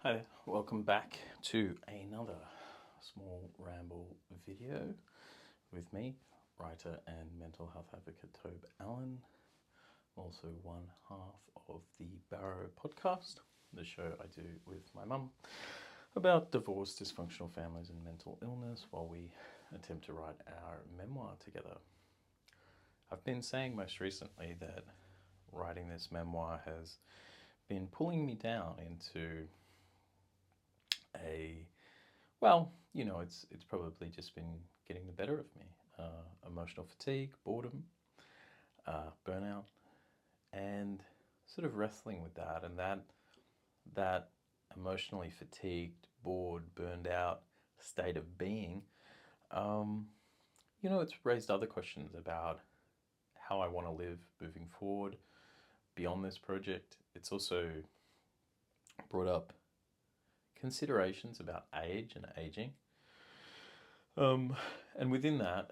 Hi there, welcome back to another small ramble video with me, writer and mental health advocate Tobe Allen, also one half of the BARROW Podcast, the show I do with my mum about divorce, dysfunctional families and mental illness while we attempt to write our memoir together. I've been saying most recently that writing this memoir has been pulling me down into it's probably just been getting the better of me. Emotional fatigue, boredom, burnout, and sort of wrestling with that. And that emotionally fatigued, bored, burned out state of being, it's raised other questions about how I want to live moving forward beyond this project. It's also brought up considerations about age and aging. And within that,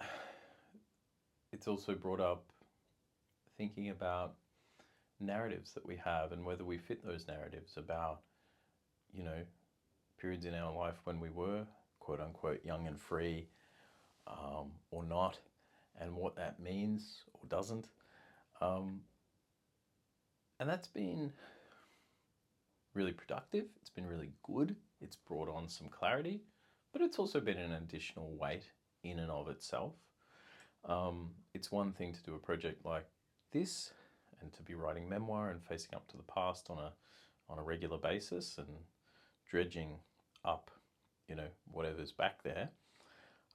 it's also brought up thinking about narratives that we have and whether we fit those narratives about, periods in our life when we were, quote unquote, young and free, or not, and what that means or doesn't. And that's been really productive. It's been really good. It's brought on some clarity, but it's also been an additional weight in and of itself. It's one thing to do a project like this and to be writing memoir and facing up to the past on a regular basis and dredging up, whatever's back there.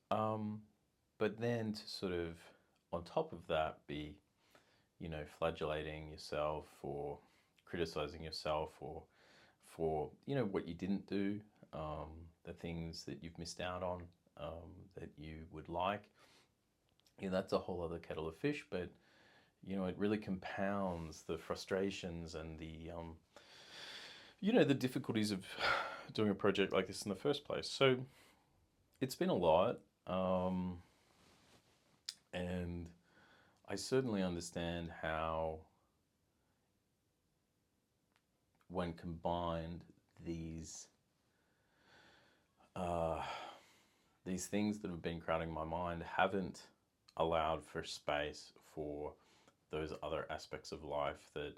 But then to sort of, on top of that, be, flagellating yourself or criticizing yourself or for what you didn't do, the things that you've missed out on, that you would like. That's a whole other kettle of fish, but it really compounds the frustrations and the the difficulties of doing a project like this in the first place. So it's been a lot, and I certainly understand how, when combined, these things that have been crowding my mind haven't allowed for space for those other aspects of life that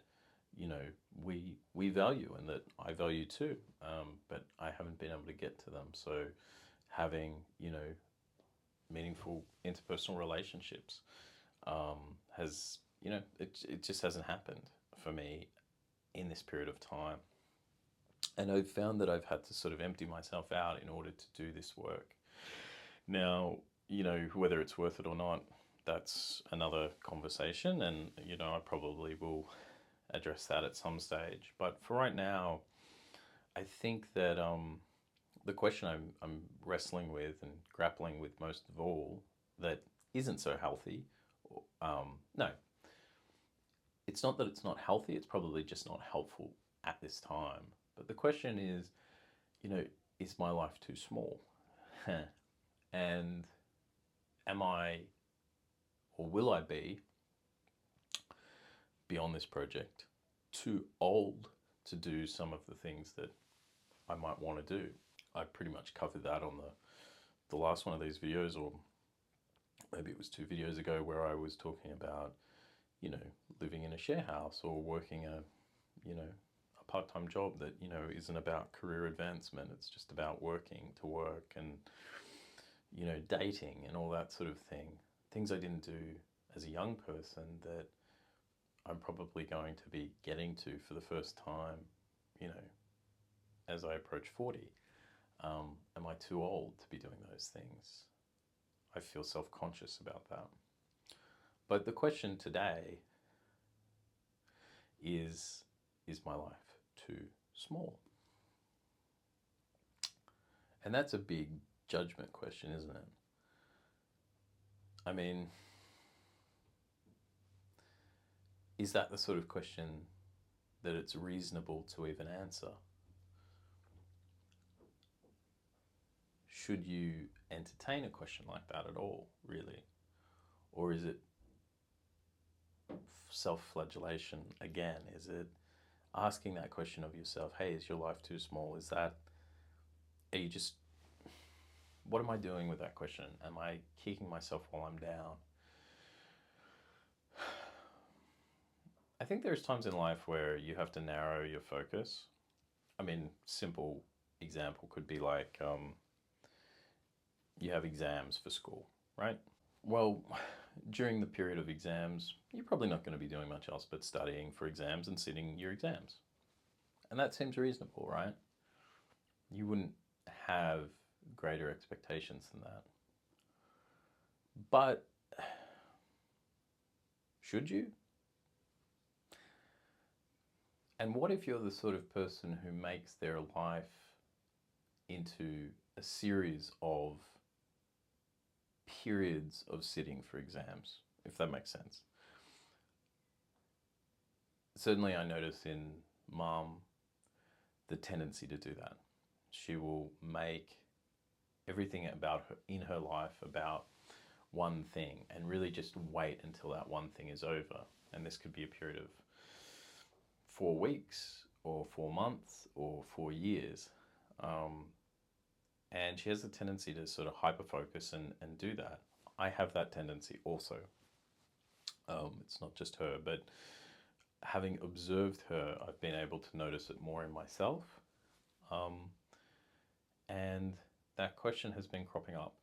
we value and that I value too, but I haven't been able to get to them. So having meaningful interpersonal relationships has it just hasn't happened for me in this period of time. And I've found that I've had to sort of empty myself out in order to do this work. Now, whether it's worth it or not, that's another conversation, and I probably will address that at some stage. But for right now, I think that the question I'm wrestling with and grappling with most of all that isn't so healthy, no, it's not that it's not healthy, it's probably just not helpful at this time. But the question is, is my life too small? And am I, or will I be, beyond this project, too old to do some of the things that I might want to do? I pretty much covered that on the last one of these videos, or maybe it was 2 videos ago, where I was talking about, living in a share house or working a part-time job that, isn't about career advancement. It's just about working to work and, dating and all that sort of thing. Things I didn't do as a young person that I'm probably going to be getting to for the first time, as I approach 40. Am I too old to be doing those things? I feel self-conscious about that. But the question today is my life too small? And that's a big judgment question, isn't it? I mean, is that the sort of question that it's reasonable to even answer? Should you entertain a question like that at all, really? Or is it self-flagellation again? Is it asking that question of yourself, hey, is your life too small? Are you just, what am I doing with that question? Am I kicking myself while I'm down? I think there's times in life where you have to narrow your focus. I mean, simple example could be like you have exams for school, right? Well, during the period of exams, you're probably not going to be doing much else but studying for exams and sitting your exams. And that seems reasonable, right? You wouldn't have greater expectations than that. But should you? And what if you're the sort of person who makes their life into a series of periods of sitting for exams, if that makes sense? Certainly I notice in Mom the tendency to do that. She will make everything about her in her life about one thing and really just wait until that one thing is over. And this could be a period of 4 weeks or 4 months or 4 years. And she has a tendency to sort of hyper-focus and do that. I have that tendency also. It's not just her, but having observed her, I've been able to notice it more in myself. And that question has been cropping up.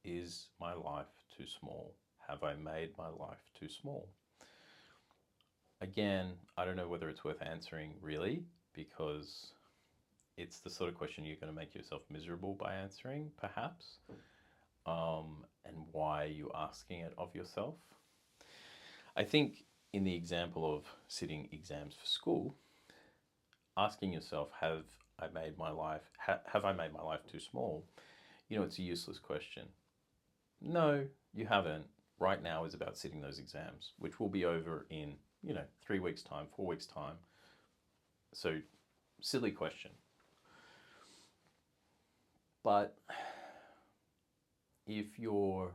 Is my life too small? Have I made my life too small? Again, I don't know whether it's worth answering really, because it's the sort of question you're going to make yourself miserable by answering, perhaps. And why are you asking it of yourself? I think in the example of sitting exams for school, asking yourself, have I made my life too small? It's a useless question. No, you haven't. Right now is about sitting those exams, which will be over in, 3 weeks' time, 4 weeks' time. So, silly question. But if your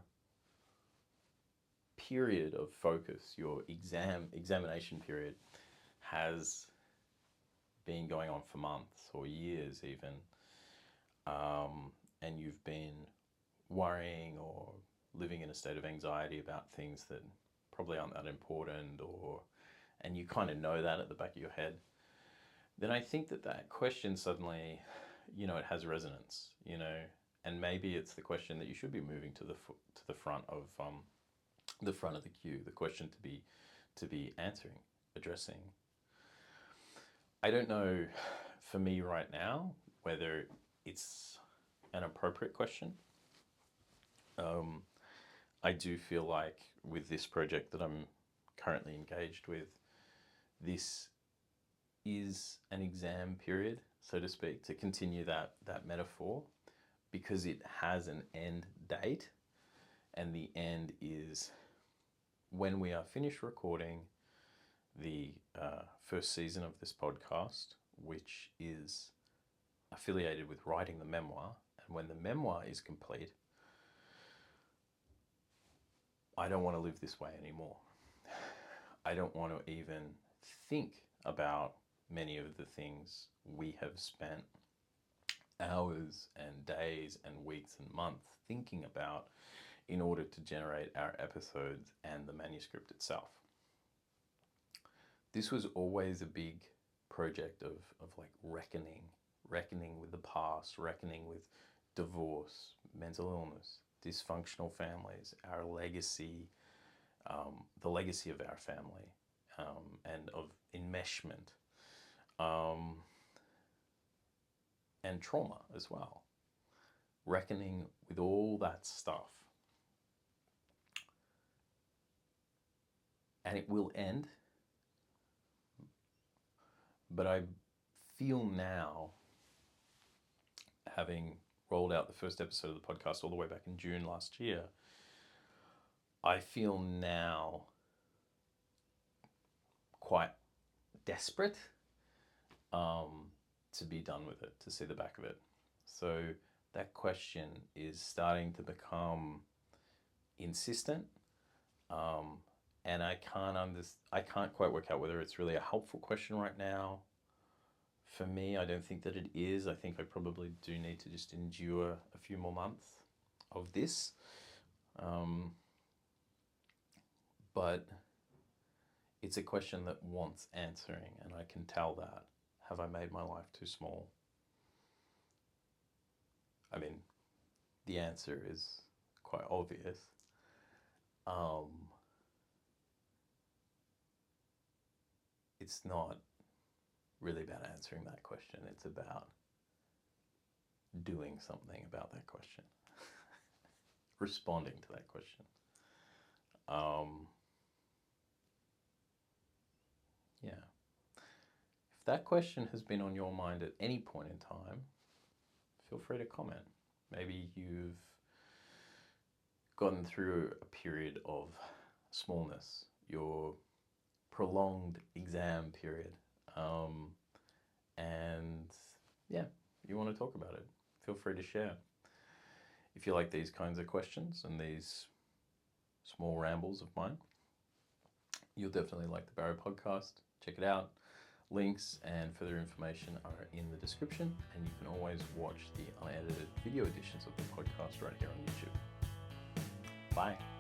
period of focus, your examination period, has been going on for months or years even, and you've been worrying or living in a state of anxiety about things that probably aren't that important, and you kind of know that at the back of your head, then I think that question suddenly, it has resonance, and maybe it's the question that you should be moving to the front of the queue, the question to be answering, addressing. I don't know for me right now whether it's an appropriate question. I do feel like with this project that I'm currently engaged with, this is an exam period, so to speak, to continue that metaphor, because it has an end date, and the end is when we are finished recording the first season of this podcast, which is affiliated with writing the memoir. And when the memoir is complete, I don't want to live this way anymore. I don't want to even think about many of the things we have spent hours and days and weeks and months thinking about in order to generate our episodes and the manuscript itself. This was always a big project of like reckoning with the past, reckoning with divorce, mental illness, dysfunctional families, our legacy, the legacy of our family, and of enmeshment, and trauma as well. Reckoning with all that stuff. And it will end. But I feel now, having rolled out the first episode of the podcast all the way back in June last year, I feel now quite desperate to be done with it, to see the back of it. So that question is starting to become insistent, And I can't quite work out whether it's really a helpful question right now. For me, I don't think that it is. I think I probably do need to just endure a few more months of this. But it's a question that wants answering, and I can tell that. Have I made my life too small? I mean, the answer is quite obvious. It's not really about answering that question. It's about doing something about that question. Responding to that question. Yeah. If that question has been on your mind at any point in time, feel free to comment. Maybe you've gotten through a period of smallness, your prolonged exam period, and yeah, you want to talk about it. Feel free to share. If you like these kinds of questions and these small rambles of mine, you'll definitely like the Barrow Podcast. Check it out. Links and further information are in the description, and you can always watch the unedited video editions of the podcast right here on YouTube. Bye.